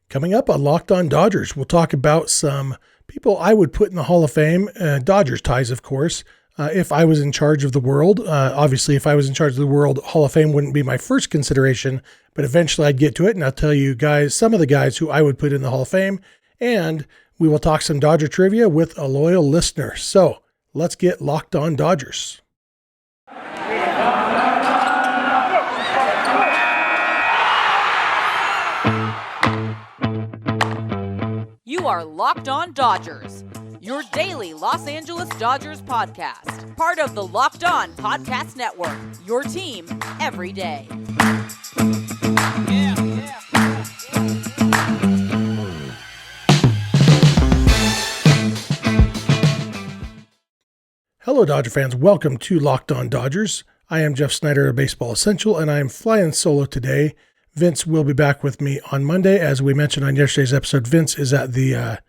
Coming up on Locked On Dodgers, we'll talk about some people I would put in the Hall of Fame, Dodgers ties, of course, if I was in charge of the world. Obviously, if I was in charge of the world, Hall of Fame wouldn't be my first consideration, but eventually I'd get to it, and I'll tell you guys some of the guys who I would put in the Hall of Fame, and we will talk some Dodger trivia with a loyal listener. So let's get Locked On Dodgers. You are Locked On Dodgers, your daily Los Angeles Dodgers podcast. Part of the Locked On Podcast Network, your team every day. Hello, Dodger fans. Welcome to Locked On Dodgers. I am Jeff Snider of Baseball Essential, and I am flying solo today. Vince will be back with me on Monday. As we mentioned on yesterday's episode, Vince is at the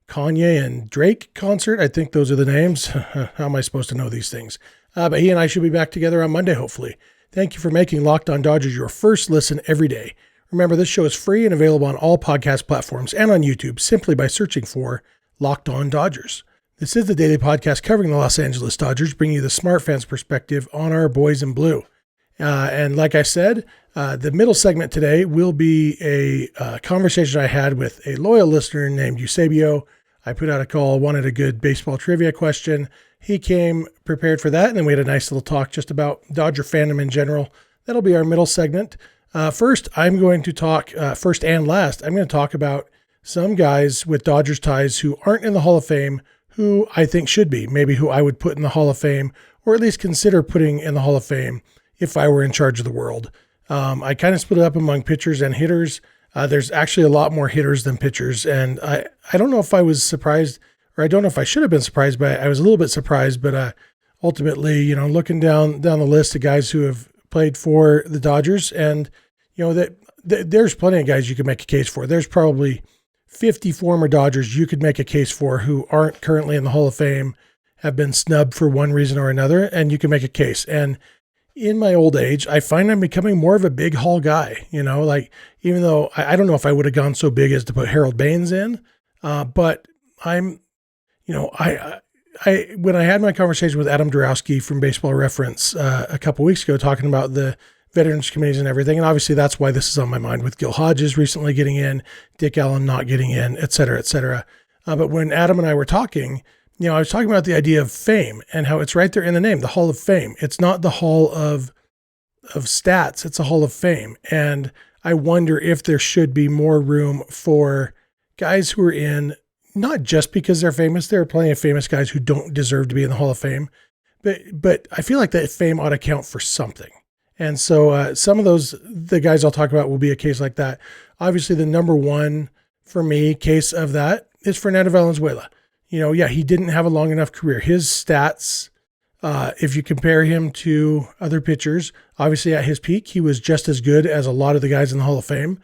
Kanye and Drake concert. I think those are the names. How am I supposed to know these things? But he and I should be back together on Monday, hopefully. Thank you for making Locked On Dodgers your first listen every day. Remember, this show is free and available on all podcast platforms and on YouTube simply by searching for Locked On Dodgers. This is the daily podcast covering the Los Angeles Dodgers, bringing you the smart fans' perspective on our boys in blue. And like I said, the middle segment today will be a conversation I had with a loyal listener named Eusebio. I put out a call, wanted a good baseball trivia question. He came prepared for that, and then we had a nice little talk just about Dodger fandom in general. That'll be our middle segment. First, I'm going to talk, first and last, I'm going to talk about some guys with Dodgers ties who aren't in the Hall of Fame, who I think should be, maybe who I would put in the Hall of Fame, or at least consider putting in the Hall of Fame if I were in charge of the world. I kind of split it up among pitchers and hitters. There's actually a lot more hitters than pitchers, and I don't know if I was surprised, or I don't know if I should have been surprised, but I was a little bit surprised. But ultimately, looking down the list of guys who have played for the Dodgers, and that there's plenty of guys you could make a case for. There's probably 50 former Dodgers you could make a case for who aren't currently in the Hall of Fame, have been snubbed for one reason or another, and you can make a case. And in my old age, I find I'm becoming more of a big Hall guy, even though I don't know if I would have gone so big as to put Harold Baines in, but I'm, when I had my conversation with Adam Dorowski from Baseball Reference a couple weeks ago, talking about the Veterans Committees and everything, and obviously that's why this is on my mind with Gil Hodges recently getting in, Dick Allen not getting in, et cetera, et cetera. But when Adam and I were talking, I was talking about the idea of fame and how it's right there in the name, the Hall of Fame. It's not the Hall of Stats, it's a Hall of Fame. And I wonder if there should be more room for guys who are in, not just because they're famous. There are plenty of famous guys who don't deserve to be in the Hall of Fame, but I feel like that fame ought to count for something. And so some of the guys I'll talk about will be a case like that. Obviously, the number one for me case of that is Fernando Valenzuela. He didn't have a long enough career. His stats, if you compare him to other pitchers, obviously at his peak, he was just as good as a lot of the guys in the Hall of Fame,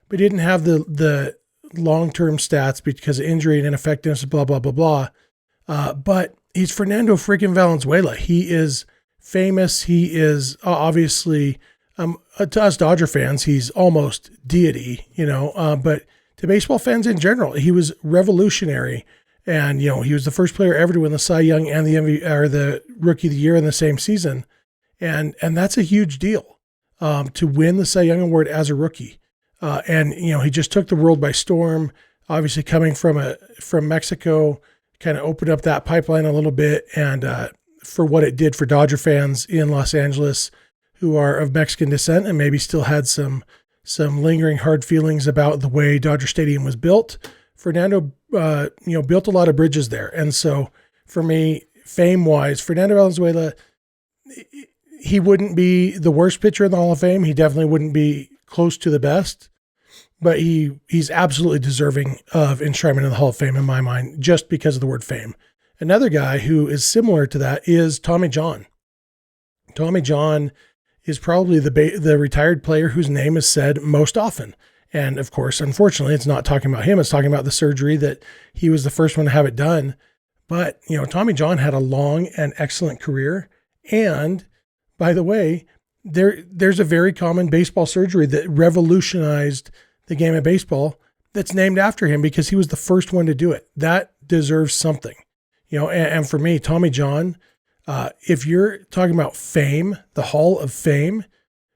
but he didn't have the long-term stats because of injury and ineffectiveness, blah, blah, blah, blah. But he's Fernando freaking Valenzuela. He is famous. He is obviously, to us Dodger fans, he's almost deity, but to baseball fans in general, he was revolutionary. And, he was the first player ever to win the Cy Young and the MVP, or the Rookie of the Year in the same season. And that's a huge deal, to win the Cy Young Award as a rookie. And he just took the world by storm, obviously coming from Mexico, kind of opened up that pipeline a little bit. And, for what it did for Dodger fans in Los Angeles who are of Mexican descent and maybe still had some lingering hard feelings about the way Dodger Stadium was built, Fernando, built a lot of bridges there. And so for me, fame-wise, Fernando Valenzuela, he wouldn't be the worst pitcher in the Hall of Fame. He definitely wouldn't be close to the best, but he's absolutely deserving of enshrinement in the Hall of Fame in my mind, just because of the word fame. Another guy who is similar to that is Tommy John. Tommy John is probably the retired player whose name is said most often. And of course, unfortunately, it's not talking about him. It's talking about the surgery that he was the first one to have it done. But, Tommy John had a long and excellent career. And by the way, there's a very common baseball surgery that revolutionized the game of baseball. that's named after him because he was the first one to do it. That deserves something, and for me, Tommy John, if you're talking about fame, the Hall of Fame,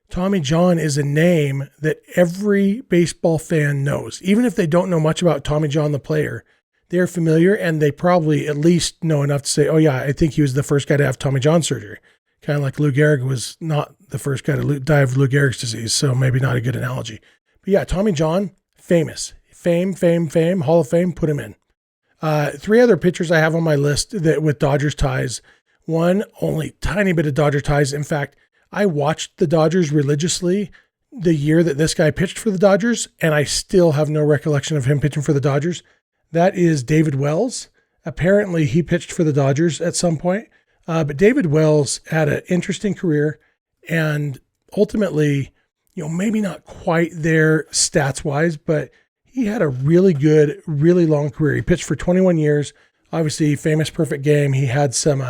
Tommy John is a name that every baseball fan knows. Even if they don't know much about Tommy John, the player, they're familiar, and they probably at least know enough to say, oh yeah, I think he was the first guy to have Tommy John surgery. Kind of like Lou Gehrig was not the first guy to die of Lou Gehrig's disease, so maybe not a good analogy. But yeah, Tommy John, famous. Fame, Hall of Fame, put him in. 3 other pitchers I have on my list that with Dodgers ties. One, only tiny bit of Dodger ties. In fact, I watched the Dodgers religiously the year that this guy pitched for the Dodgers, and I still have no recollection of him pitching for the Dodgers. That is David Wells. Apparently, he pitched for the Dodgers at some point. But David Wells had an interesting career, and ultimately, maybe not quite there stats-wise, but he had a really good, really long career. He pitched for 21 years. Obviously, famous perfect game. He had some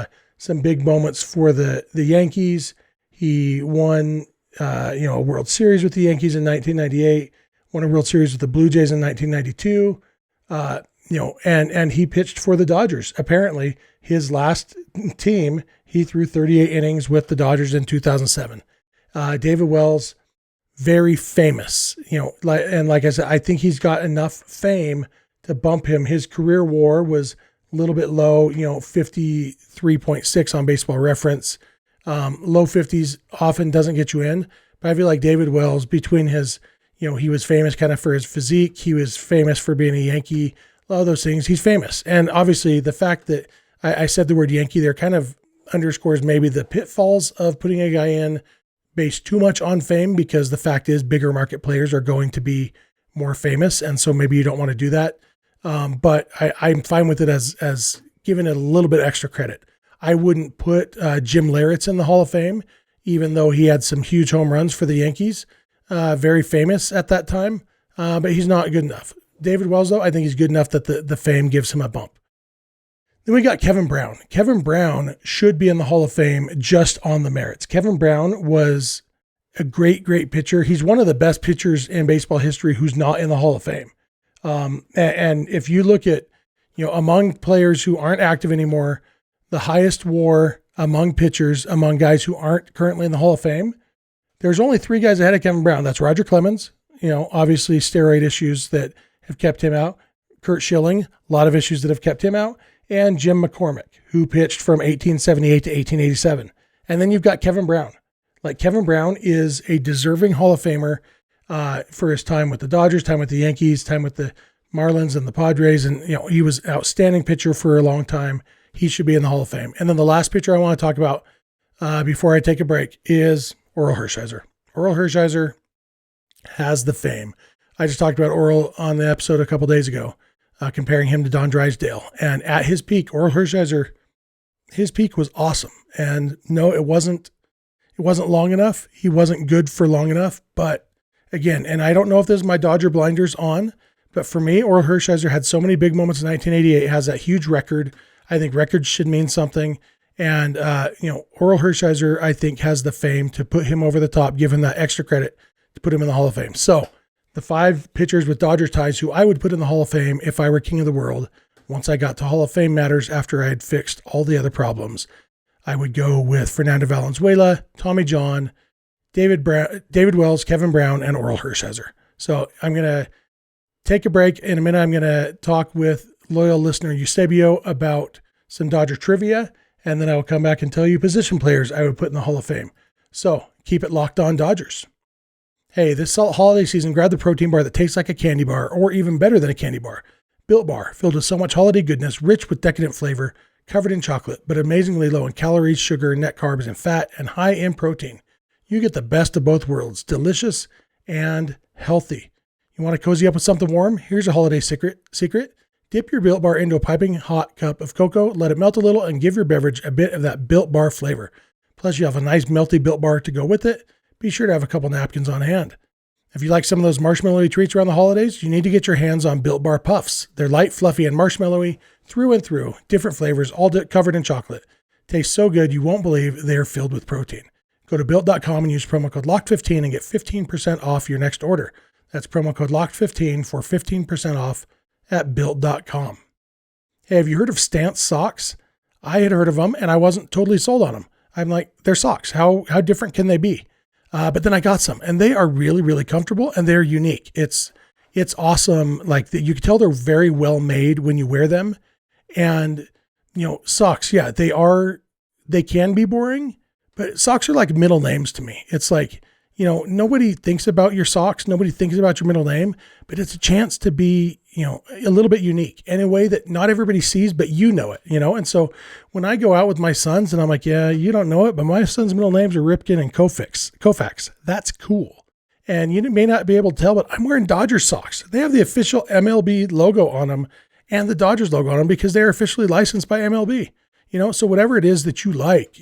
big moments for the Yankees. He won, a World Series with the Yankees in 1998. Won a World Series with the Blue Jays in 1992. And he pitched for the Dodgers. Apparently, his last team, he threw 38 innings with the Dodgers in 2007. David Wells, very famous, and like I said, I think he's got enough fame to bump him. His career WAR was a little bit low, 53.6 on Baseball Reference. Low 50s often doesn't get you in, but I feel like David Wells, between his, he was famous kind of for his physique. He was famous for being a Yankee, a lot of those things. He's famous. And obviously the fact that I said the word Yankee there kind of underscores maybe the pitfalls of putting a guy in based too much on fame, because the fact is bigger market players are going to be more famous. And so maybe you don't want to do that. But I'm fine with it as giving it a little bit extra credit. I wouldn't put Jim Leyritz in the Hall of Fame, even though he had some huge home runs for the Yankees, very famous at that time, but he's not good enough. David Wells, though, I think he's good enough that the fame gives him a bump. Then we got Kevin Brown. Kevin Brown should be in the Hall of Fame just on the merits. Kevin Brown was a great, great pitcher. He's one of the best pitchers in baseball history who's not in the Hall of Fame. And if you look at, among players who aren't active anymore, the highest WAR among pitchers, among guys who aren't currently in the Hall of Fame, there's only 3 guys ahead of Kevin Brown. That's Roger Clemens, obviously steroid issues that have kept him out. Curt Schilling, a lot of issues that have kept him out. And Jim McCormick, who pitched from 1878 to 1887. And then you've got Kevin Brown. Like, Kevin Brown is a deserving Hall of Famer for his time with the Dodgers, time with the Yankees, time with the Marlins and the Padres. And, he was an outstanding pitcher for a long time. He should be in the Hall of Fame. And then the last pitcher I want to talk about before I take a break is Orel Hershiser. Orel Hershiser has the fame. I just talked about Orel on the episode a couple days ago, comparing him to Don Drysdale. And at his peak, Orel Hershiser, his peak was awesome. And no, it wasn't long enough. He wasn't good for long enough. But again, and I don't know if this is my Dodger blinders on, but for me, Orel Hershiser had so many big moments in 1988, has that huge record. I think records should mean something. And, Orel Hershiser, I think, has the fame to put him over the top, give him that extra credit to put him in the Hall of Fame. So the 5 pitchers with Dodger ties who I would put in the Hall of Fame if I were king of the world, once I got to Hall of Fame matters after I had fixed all the other problems, I would go with Fernando Valenzuela, Tommy John, David Wells, Kevin Brown, and Orel Hershiser. So I'm going to take a break. In a minute, I'm going to talk with loyal listener Eusebio about some Dodger trivia, and then I will come back and tell you position players I would put in the Hall of Fame. So keep it locked on Dodgers. Hey, this holiday season, grab the protein bar that tastes like a candy bar, or even better than a candy bar. Built Bar, filled with so much holiday goodness, rich with decadent flavor, covered in chocolate, but amazingly low in calories, sugar, net carbs, and fat, and high in protein. You get the best of both worlds, delicious and healthy. You want to cozy up with something warm? Here's a holiday secret. Dip your Built Bar into a piping hot cup of cocoa, let it melt a little, and give your beverage a bit of that Built Bar flavor. Plus, you have a nice melty Built Bar to go with it. Be sure to have a couple napkins on hand. If you like some of those marshmallowy treats around the holidays, you need to get your hands on Built Bar Puffs. They're light, fluffy, and marshmallowy through and through. Different flavors, all covered in chocolate. Tastes so good you won't believe they're filled with protein. Go to Built.com and use promo code LOCKED15 and get 15% off your next order. That's promo code LOCKED15 for 15% off at built.com. Hey, have you heard of Stance socks? I had heard of them and I wasn't totally sold on them. I'm like, they're socks. How different can they be? But then I got some and they are really, really comfortable and they're unique. It's awesome. Like you can tell they're very well made when you wear them. And, socks, yeah, they can be boring, but socks are like middle names to me. It's like, nobody thinks about your socks. Nobody thinks about your middle name, but it's a chance to be, a little bit unique in a way that not everybody sees, but it, And so when I go out with my sons and I'm like, yeah, you don't know it, but my son's middle names are Ripken and Koufax. That's cool. And you may not be able to tell, but I'm wearing Dodgers socks. They have the official MLB logo on them and the Dodgers logo on them because they're officially licensed by MLB. So whatever it is that you like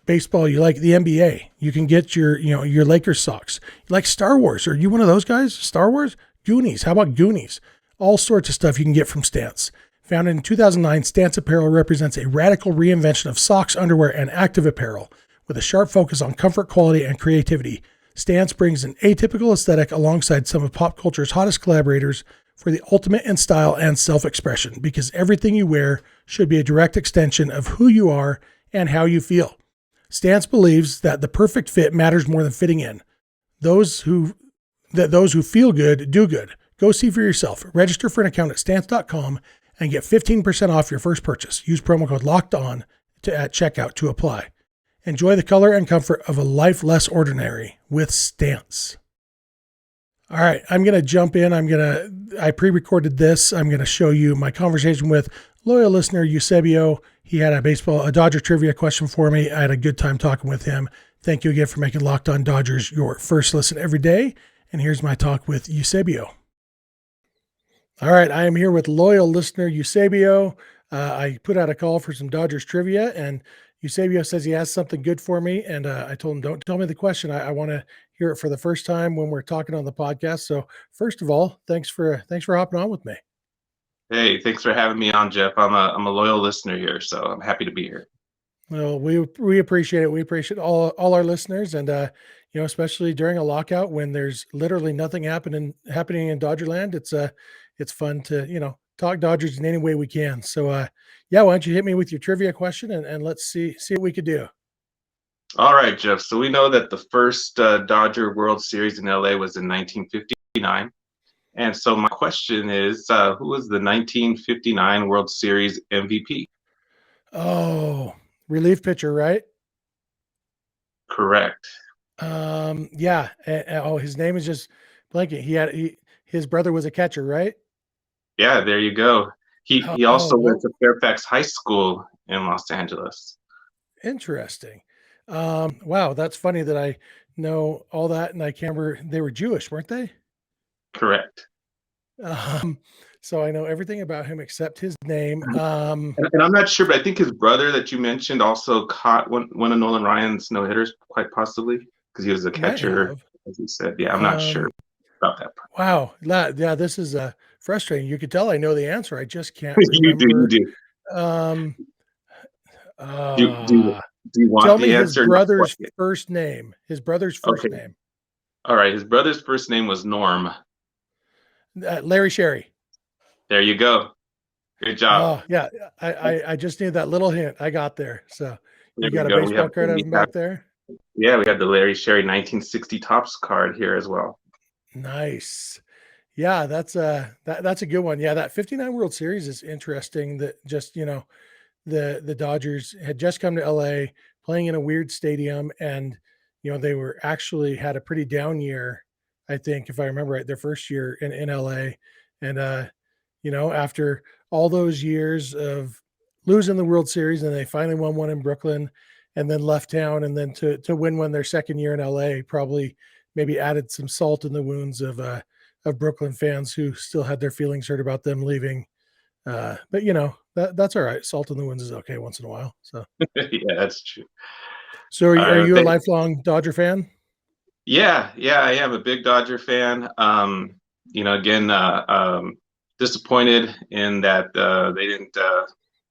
baseball, you like the NBA, you can get your Lakers socks. You like Star Wars? Are you one of those guys? Star Wars? Goonies. How about Goonies? All sorts of stuff you can get from Stance. Founded in 2009, Stance Apparel represents a radical reinvention of socks, underwear, and active apparel with a sharp focus on comfort, quality, and creativity. Stance brings an atypical aesthetic alongside some of pop culture's hottest collaborators for the ultimate in style and self-expression, because everything you wear should be a direct extension of who you are and how you feel. Stance believes that the perfect fit matters more than fitting in. Those who feel good do good. Go see for yourself. Register for an account at stance.com and get 15% off your first purchase. Use promo code LOCKEDON at checkout to apply. Enjoy the color and comfort of a life less ordinary with Stance. All right, I'm going to jump in. I pre-recorded this. I'm going to show you my conversation with loyal listener Eusebio. He had a Dodger trivia question for me. I had a good time talking with him. Thank you again for making Locked On Dodgers your first listen every day. And here's my talk with Eusebio. All right, I am here with loyal listener Eusebio. I put out a call for some Dodgers trivia, and Eusebio says he has something good for me. And I told him, don't tell me the question. I want to hear it for the first time when we're talking on the podcast. So first of all, thanks for hopping on with me. Hey, thanks for having me on, Jeff. I'm a loyal listener here, so I'm happy to be here. Well, we appreciate it. We appreciate all our listeners, and especially during a lockout when there's literally nothing happening in Dodgerland. It's fun to talk Dodgers in any way we can. So why don't you hit me with your trivia question and let's see what we could do. All right, Jeff. So we know that the first Dodger World Series in LA was in 1959. And so my question is, who was the 1959 World Series MVP? Oh, relief pitcher, right? Correct. Yeah. His name is just blanking. His brother was a catcher, right? Yeah, there you go. He also went to Fairfax High School in Los Angeles. Interesting. Wow, that's funny that I know all that, and I can't remember. They were Jewish, weren't they? Correct. So I know everything about him except his name. And I'm not sure, but I think his brother that you mentioned also caught one of Nolan Ryan's no-hitters, quite possibly, because he was a catcher, as he said. Yeah, I'm not sure about that part. Wow. Yeah, this is frustrating. You could tell I know the answer. I just can't remember. You do. Do you want tell the me answer? His brother's first name. His brother's first name. All right. His brother's first name was Norm. Larry Sherry. There you go. Good job. Oh, yeah. I just need that little hint. I got there. So you got a go. baseball card of him back there? Yeah, we have the Larry Sherry 1960 Topps card here as well. Nice. Yeah, that's a good one. Yeah, that 59 World Series is interesting. That just, the Dodgers had just come to LA playing in a weird stadium, and they were actually had a pretty down year, I think, if I remember right, their first year in LA. And after all those years of losing the World Series, and they finally won one in Brooklyn and then left town, and then to win one their second year in LA probably maybe added some salt in the wounds of Brooklyn fans who still had their feelings hurt about them leaving. But that's all right. Salt in the wounds is okay once in a while. So yeah, that's true. So are you a lifelong Dodger fan? Yeah, I am a big Dodger fan. Disappointed in that they didn't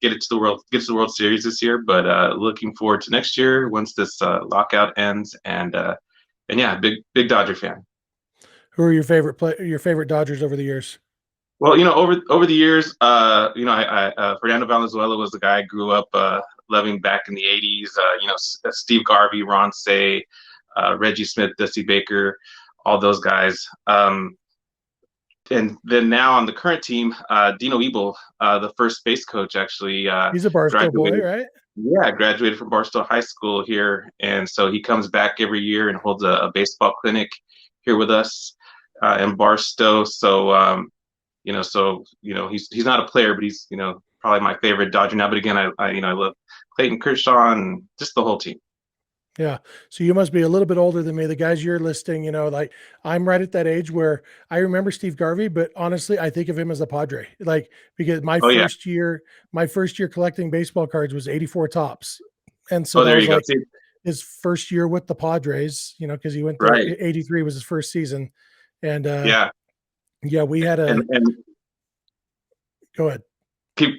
get to the World Series this year, but looking forward to next year once this lockout ends. And yeah, big Dodger fan. Who are your favorite Dodgers over the years? Well, over the years, Fernando Valenzuela was the guy I grew up loving back in the '80s. Steve Garvey, Ron Say, Reggie Smith, Dusty Baker, all those guys. And then now on the current team, Dino Ebel, the first base coach, actually He's a Barstow boy, right? Yeah, graduated from Barstow High School here, and so he comes back every year and holds a baseball clinic here with us in Barstow. So he's not a player, but he's probably my favorite Dodger now. But again, I love Clayton Kershaw and just the whole team. Yeah. So you must be a little bit older than me. The guys you're listing, like I'm right at that age where I remember Steve Garvey, but honestly, I think of him as a Padre. Like, because my first year collecting baseball cards was 84 Tops. And so that was like his first year with the Padres, because he went there. Right. 83 was his first season. And we had go ahead.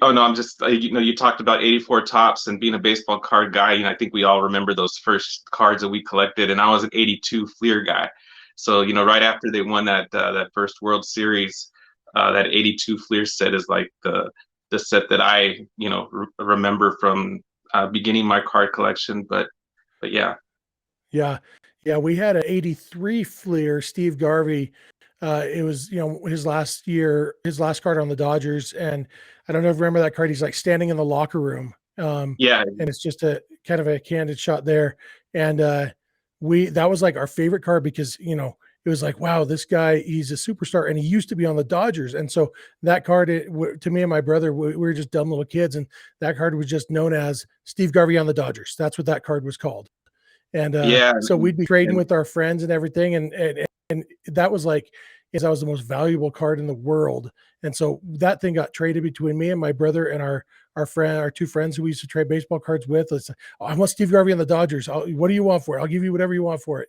I'm just, you talked about 84 Tops and being a baseball card guy. I think we all remember those first cards that we collected, and I was an 82 Fleer guy. So, right after they won that first World Series, that 82 Fleer set is like the set that I, remember from beginning my card collection. But yeah. Yeah. Yeah. We had an 83 Fleer, Steve Garvey. It was, his last card on the Dodgers. And I don't know if you remember that card. He's like standing in the locker room. And it's just a kind of a candid shot there. And that was like our favorite card because, it was like, wow, this guy, he's a superstar and he used to be on the Dodgers. And so that card, to me and my brother, we were just dumb little kids. And that card was just known as Steve Garvey on the Dodgers. That's what that card was called. And so we'd be trading with our friends and everything. And that was like, that was the most valuable card in the world. And so that thing got traded between me and my brother and our two friends who we used to trade baseball cards with. It's like, I want Steve Garvey on the Dodgers. What do you want for it? I'll give you whatever you want for it,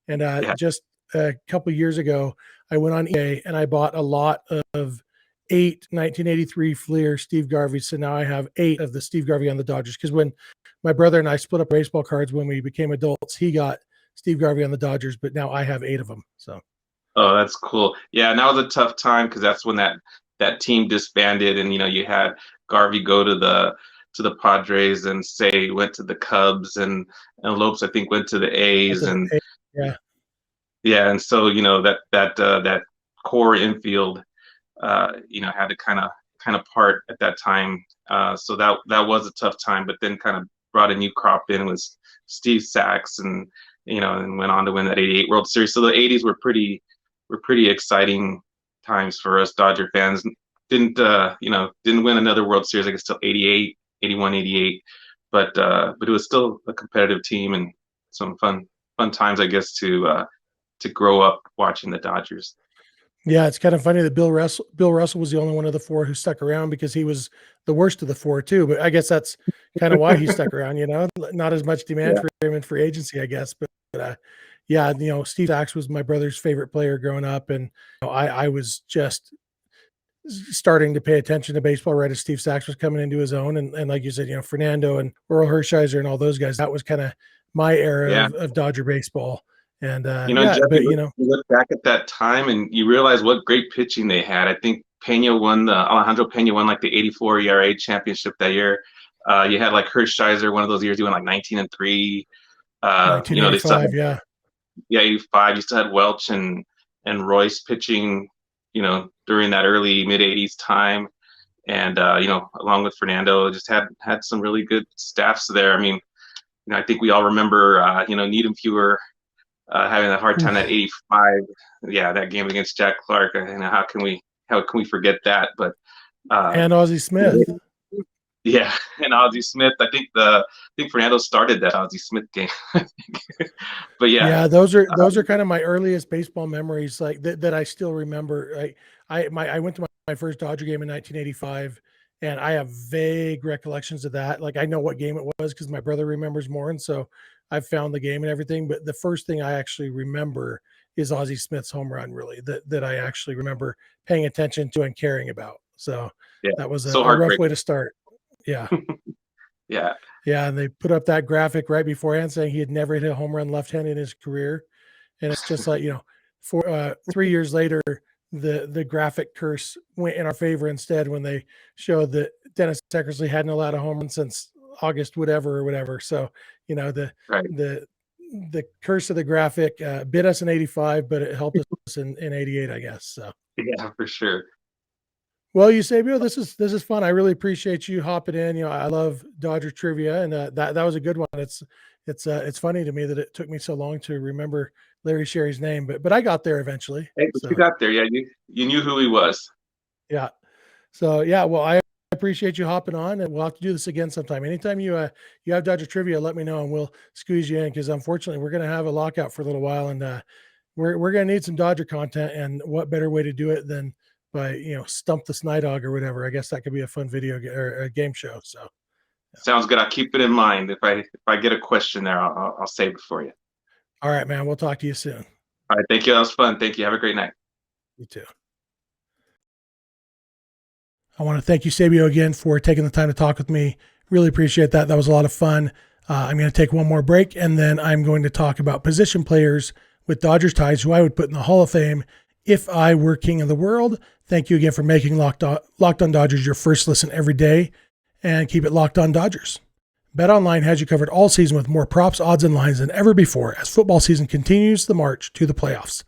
And just a couple of years ago, I went on eBay and I bought a lot of 8 1983 Fleer Steve Garvey. So now I have 8 of the Steve Garvey on the Dodgers. Because when my brother and I split up baseball cards when we became adults, he got Steve Garvey on the Dodgers, but now I have 8 of them. So. Oh, that's cool. Yeah, and that was a tough time because that's when that team disbanded, and you had Garvey go to the Padres, and Say went to the Cubs, and Lopes I think went to the A's, and and so that core infield had to kind of part at that time. So that was a tough time, but then kind of brought a new crop in with Steve Sax, and and went on to win that '88 World Series. So the '80s were pretty exciting times for us Dodger fans. Didn't win another World Series, I guess, till 88, 81, 88. But it was still a competitive team and some fun times, I guess, to grow up watching the Dodgers. Yeah, it's kind of funny that Bill Russell was the only one of the 4 who stuck around because he was the worst of the 4 too. But I guess that's kind of why he stuck around, not as much demand for him in free agency, I guess. But Steve Sax was my brother's favorite player growing up. And I was just starting to pay attention to baseball right as Steve Sax was coming into his own. And like you said, Fernando and Earl Hershiser and all those guys, that was kind of my era of Dodger baseball. And, Jeff, you look back at that time and you realize what great pitching they had. I think Alejandro Pena won like the 84 ERA championship that year. You had like Hershiser, one of those years doing like 19-3. 1985, yeah, 85. You still had Welch and Royce pitching, during that early mid 80s time. And, along with Fernando, just had some really good staffs there. I mean, I think we all remember, Needham Fewer, having a hard time at 85. Yeah, that game against Jack Clark. How can we forget that? But and Ozzie Smith. Yeah, and Ozzie Smith. I think Fernando started that Ozzie Smith game. But yeah, those are kind of my earliest baseball memories, like that I still remember. I went to my first Dodger game in 1985, and I have vague recollections of that. Like I know what game it was because my brother remembers more, and so I've found the game and everything, but the first thing I actually remember is Ozzie Smith's home run, really, that I actually remember paying attention to and caring about. So that was a rough way to start. Yeah. Yeah. Yeah. And they put up that graphic right beforehand saying he had never hit a home run left-handed in his career. And it's just like, for 3 years later, the graphic curse went in our favor instead when they showed that Dennis Eckersley hadn't allowed a home run since August or whatever. So, the Right. the the curse of the graphic bit us in '85, but it helped us in '88, I guess. So. Yeah, for sure. Well, Eusebio, this is fun. I really appreciate you hopping in. I love Dodger trivia, and that was a good one. It's funny to me that it took me so long to remember Larry Sherry's name, but I got there eventually. Hey, but So you got there. Yeah, you knew who he was. yeah, so yeah. Well, I appreciate you hopping on, and we'll have to do this again sometime. Anytime you have Dodger trivia, let me know, and we'll squeeze you in because unfortunately we're gonna have a lockout for a little while, and we're gonna need some Dodger content. And what better way to do it than by Stump the Snidog or whatever. I guess that could be a fun or a game show. So Sounds good. I'll keep it in mind. If I get a question there, I'll save it for you. all right, man. We'll talk to you soon. All right. Thank you. That was fun. Thank you. Have a great night. You too. I want to thank Eusebio again for taking the time to talk with me. Really appreciate that. That was a lot of fun. I'm going to take one more break, and then I'm going to talk about position players with Dodgers ties who I would put in the Hall of Fame if I were king of the world. Thank you again for making Locked On Dodgers your first listen every day, and keep it locked on Dodgers. BetOnline has you covered all season with more props, odds, and lines than ever before as football season continues the march to the playoffs.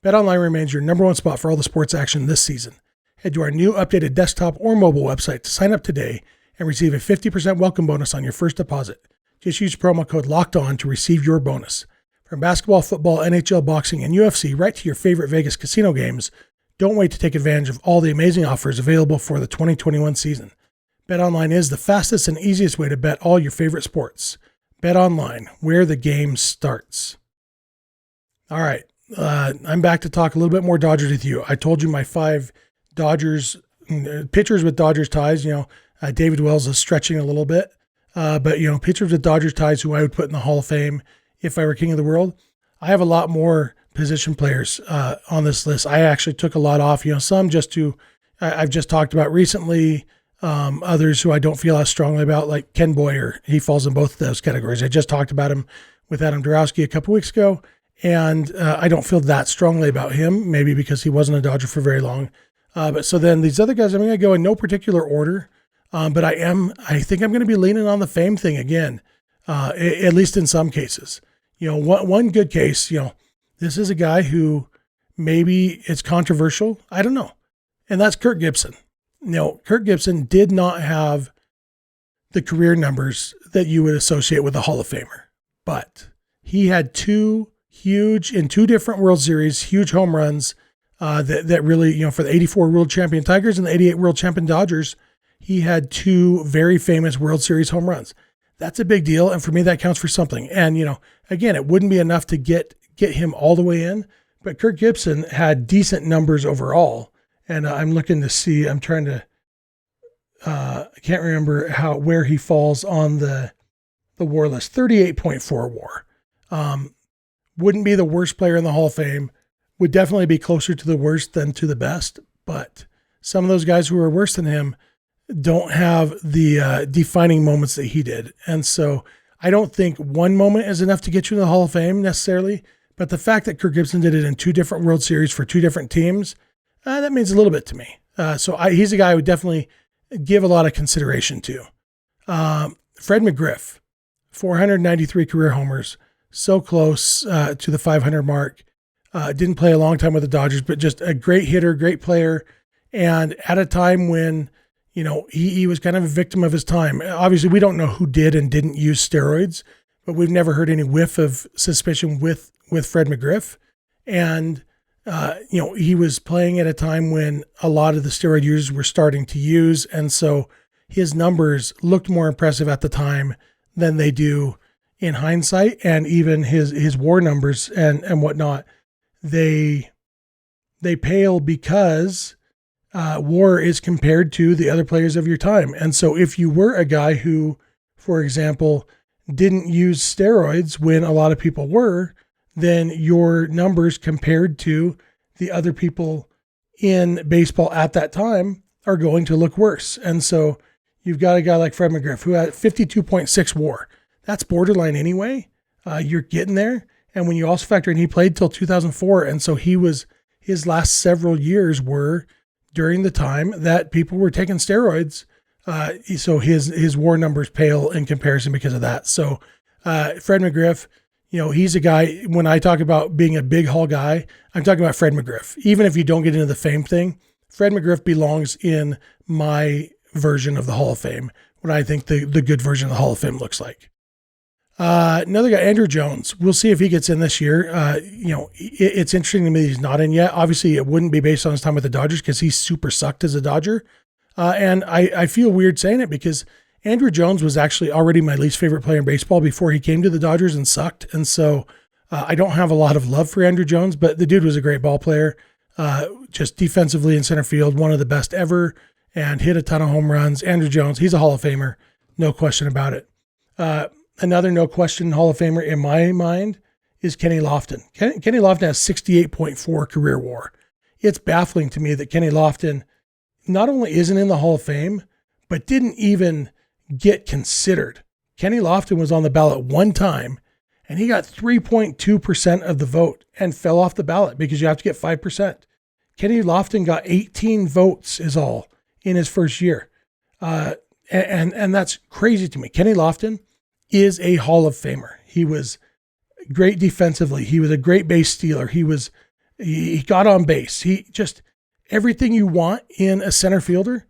BetOnline remains your number one spot for all the sports action this season. Head to our new updated desktop or mobile website to sign up today and receive a 50% welcome bonus on your first deposit. Just use promo code LOCKEDON to receive your bonus. From basketball, football, NHL, boxing, and UFC, right to your favorite Vegas casino games, don't wait to take advantage of all the amazing offers available for the 2021 season. BetOnline is the fastest and easiest way to bet all your favorite sports. BetOnline, where the game starts. All right, I'm back to talk a little bit more Dodgers with you. I told you my 5 Dodgers pitchers with Dodgers ties. David Wells is stretching a little bit, but pitchers with Dodgers ties who I would put in the Hall of Fame if I were king of the world. I have a lot more position players on this list. I actually took a lot off. Some I've just talked about recently. Others who I don't feel as strongly about, like Ken Boyer. He falls in both of those categories. I just talked about him with Adam Dorowski a couple weeks ago, and I don't feel that strongly about him, maybe because he wasn't a Dodger for very long. But so then these other guys, I'm going to go in no particular order, but I think I'm going to be leaning on the fame thing again, at least in some cases. One good case, this is a guy who maybe it's controversial. I don't know. And that's Kirk Gibson. Kirk Gibson did not have the career numbers that you would associate with a Hall of Famer, but he had 2 different World Series, huge home runs that really, for the 84 World Champion Tigers and the 88 World Champion Dodgers, he had 2 very famous World Series home runs. That's a big deal. And for me, that counts for something. And, again, it wouldn't be enough to get him all the way in, but Kirk Gibson had decent numbers overall. And I'm looking to see, I'm trying to, I can't remember where he falls on the WAR list, 38.4 WAR. Wouldn't be the worst player in the Hall of Fame, would definitely be closer to the worst than to the best. But some of those guys who are worse than him don't have the defining moments that he did. And so I don't think one moment is enough to get you in the Hall of Fame necessarily, but the fact that Kirk Gibson did it in 2 different World Series for 2 different teams, that means a little bit to me. So he's a guy I would definitely give a lot of consideration to. Fred McGriff, 493 career homers, so close to the 500 mark. Didn't play a long time with the Dodgers, but just a great hitter, great player. And at a time when, he was kind of a victim of his time. Obviously, we don't know who did and didn't use steroids, but we've never heard any whiff of suspicion with Fred McGriff. And he was playing at a time when a lot of the steroid users were starting to use. And so his numbers looked more impressive at the time than they do in hindsight. And even his WAR numbers and whatnot, they pale because WAR is compared to the other players of your time. And so if you were a guy who, for example, didn't use steroids when a lot of people were, then your numbers compared to the other people in baseball at that time are going to look worse. And so you've got a guy like Fred McGriff who had 52.6 WAR. That's borderline anyway. You're getting there. And when you also factor in, he played till 2004. And so his last several years were during the time that people were taking steroids. So his WAR numbers pale in comparison because of that. So Fred McGriff, he's a guy, when I talk about being a big haul guy, I'm talking about Fred McGriff. Even if you don't get into the fame thing, Fred McGriff belongs in my version of the Hall of Fame, what I think the good version of the Hall of Fame looks like. Another guy, Andrew Jones. We'll see if he gets in this year. It's interesting to me that he's not in yet. Obviously, it wouldn't be based on his time with the Dodgers because he super sucked as a Dodger. And I feel weird saying it because Andrew Jones was actually already my least favorite player in baseball before he came to the Dodgers and sucked. And so I don't have a lot of love for Andrew Jones, but the dude was a great ball player. Just defensively in center field, one of the best ever, and hit a ton of home runs. Andrew Jones, he's a Hall of Famer. No question about it. Another no question Hall of Famer in my mind is Kenny Lofton. Kenny Lofton has 68.4 career WAR. It's baffling to me that Kenny Lofton not only isn't in the Hall of Fame, but didn't even get considered. Kenny Lofton was on the ballot one time, and he got 3.2% of the vote and fell off the ballot because you have to get 5%. Kenny Lofton got 18 votes is all in his first year. And that's crazy to me. Kenny Lofton is a Hall of Famer. He was great defensively. He was a great base stealer. He got on base. He just, everything you want in a center fielder,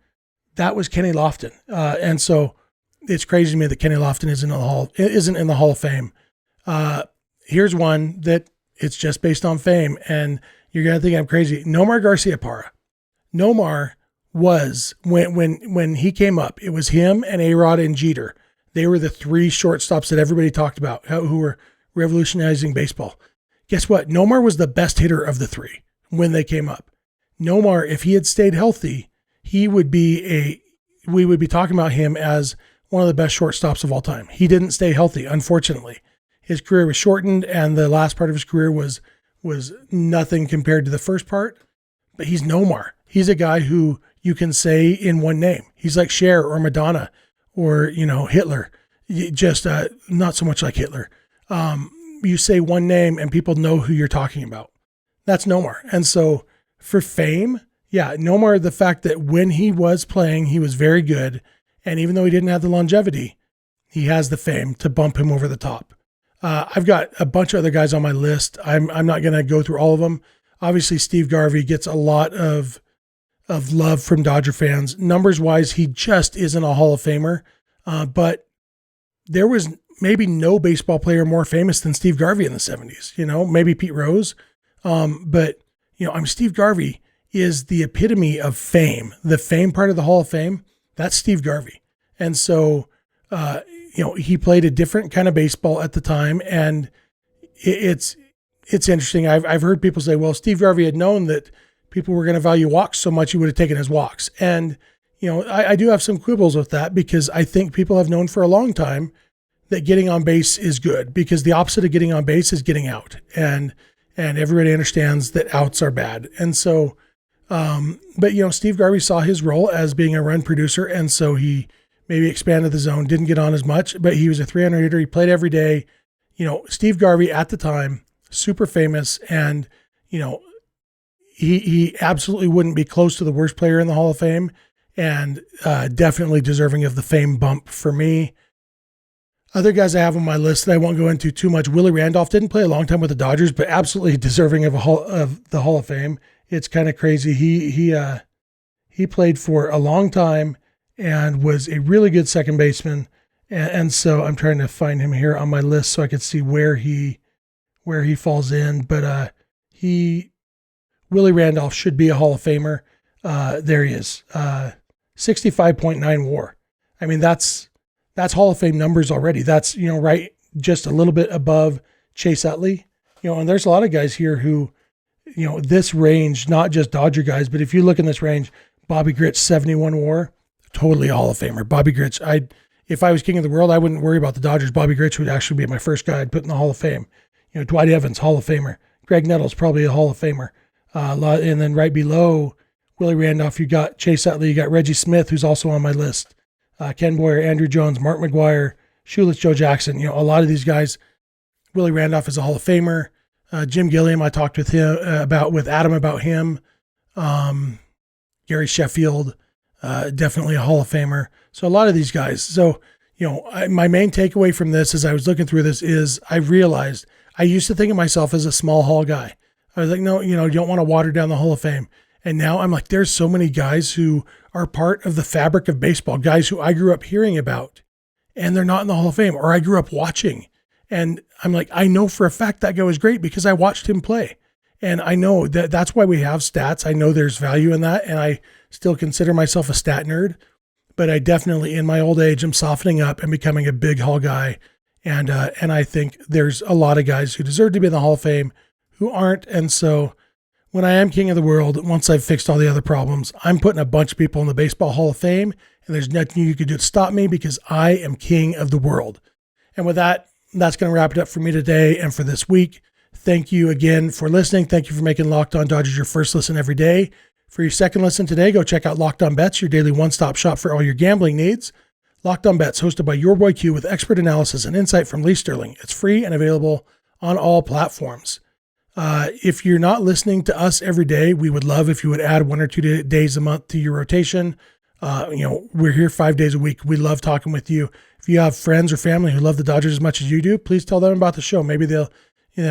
that was Kenny Lofton. And so it's crazy to me that Kenny Lofton isn't in the Hall of Fame. Here's one that it's just based on fame, and you're going to think I'm crazy. Nomar Garciaparra. Nomar was, when he came up, it was him and A-Rod and Jeter. They were the three shortstops that everybody talked about who were revolutionizing baseball. Guess what? Nomar was the best hitter of the three when they came up. Nomar, if he had stayed healthy, we would be talking about him as one of the best shortstops of all time. He didn't stay healthy, unfortunately. His career was shortened, and the last part of his career was nothing compared to the first part. But he's Nomar. He's a guy who you can say in one name. He's like Cher or Madonna or, Hitler. Just not so much like Hitler. You say one name and people know who you're talking about. That's Nomar. And so for fame, yeah, Nomar, the fact that when he was playing, he was very good. And even though he didn't have the longevity, he has the fame to bump him over the top. I've got a bunch of other guys on my list. I'm not going to go through all of them. Obviously, Steve Garvey gets a lot of love from Dodger fans. Numbers wise, he just isn't a Hall of Famer. But there was maybe no baseball player more famous than Steve Garvey in the 70s, maybe Pete Rose. But Steve Garvey is the epitome of fame. The fame part of the Hall of Fame, that's Steve Garvey. And so, he played a different kind of baseball at the time. And it's interesting. I've heard people say, well, Steve Garvey had known that people were going to value walks so much, he would have taken his walks. And, I do have some quibbles with that because I think people have known for a long time that getting on base is good, because the opposite of getting on base is getting out. And everybody understands that outs are bad. And so, but Steve Garvey saw his role as being a run producer. And so he maybe expanded the zone, didn't get on as much, but he was a 300 hitter. He played every day. Steve Garvey at the time, super famous. And, he absolutely wouldn't be close to the worst player in the Hall of Fame, and definitely deserving of the fame bump for me. Other guys I have on my list that I won't go into too much. Willie Randolph didn't play a long time with the Dodgers, but absolutely deserving of the Hall of Fame. It's kind of crazy. He played for a long time and was a really good second baseman. And so I'm trying to find him here on my list so I could see where he falls in. But Willie Randolph should be a Hall of Famer. There he is. 65.9 WAR. I mean, that's Hall of Fame numbers already. That's, right, just a little bit above Chase Utley. And there's a lot of guys here who, this range, not just Dodger guys, but if you look in this range, Bobby Grich, 71 WAR, totally a Hall of Famer. Bobby Grich, if I was king of the world, I wouldn't worry about the Dodgers. Bobby Grich would actually be my first guy I'd put in the Hall of Fame. Dwight Evans, Hall of Famer. Greg Nettles, probably a Hall of Famer. And then right below Willie Randolph, you got Chase Utley, you got Reggie Smith, who's also on my list. Ken Boyer, Andrew Jones, Mark McGwire, Shoeless Joe Jackson. A lot of these guys Willie Randolph is a Hall of Famer. Jim Gilliam, I talked with Adam about him. Gary Sheffield, definitely a Hall of Famer. So a lot of these guys. So, my main takeaway from this as I was looking through this is I realized I used to think of myself as a small hall guy. I was like, no, you don't want to water down the Hall of Fame. And now I'm like, there's so many guys who are part of the fabric of baseball, guys who I grew up hearing about, and they're not in the Hall of Fame, or I grew up watching. And I'm like, I know for a fact that guy was great because I watched him play. And I know that's why we have stats. I know there's value in that. And I still consider myself a stat nerd, but I definitely in my old age, am softening up and becoming a big Hall guy. And I think there's a lot of guys who deserve to be in the Hall of Fame who aren't. And so when I am king of the world, once I've fixed all the other problems, I'm putting a bunch of people in the Baseball Hall of Fame, and there's nothing you could do to stop me because I am king of the world. And with that, that's going to wrap it up for me today and for this week. Thank you again for listening. Thank you for making Locked On Dodgers your first listen every day. For your second listen today, go check out Locked On Bets, your daily one-stop shop for all your gambling needs. Locked On Bets, hosted by your boy Q with expert analysis and insight from Lee Sterling. It's free and available on all platforms. If you're not listening to us every day, we would love if you would add 1 or 2 days a month to your rotation. We're here 5 days a week. We love talking with you. If you have friends or family who love the Dodgers as much as you do, please tell them about the show. Maybe they'll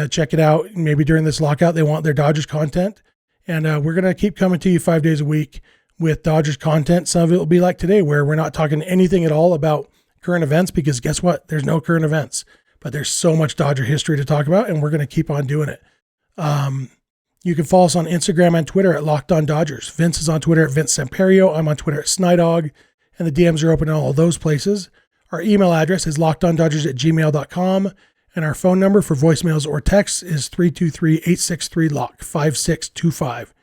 check it out. Maybe during this lockout, they want their Dodgers content. And we're going to keep coming to you 5 days a week with Dodgers content. Some of it will be like today, where we're not talking anything at all about current events, because guess what? There's no current events, but there's so much Dodger history to talk about, and we're going to keep on doing it. You can follow us on Instagram and Twitter at Locked On Dodgers. Vince is on Twitter at Vince Samperio. I'm on Twitter at Snidog, and the DMs are open in all of those places. Our email address is lockedondodgers@gmail.com, and our phone number for voicemails or texts is 323-863-LOCK, 5625.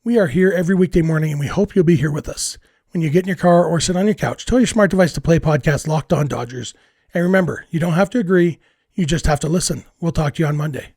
We are here every weekday morning, and we hope you'll be here with us. When you get in your car or sit on your couch, tell your smart device to play podcast Locked On Dodgers. And remember, you don't have to agree, you just have to listen. We'll talk to you on Monday.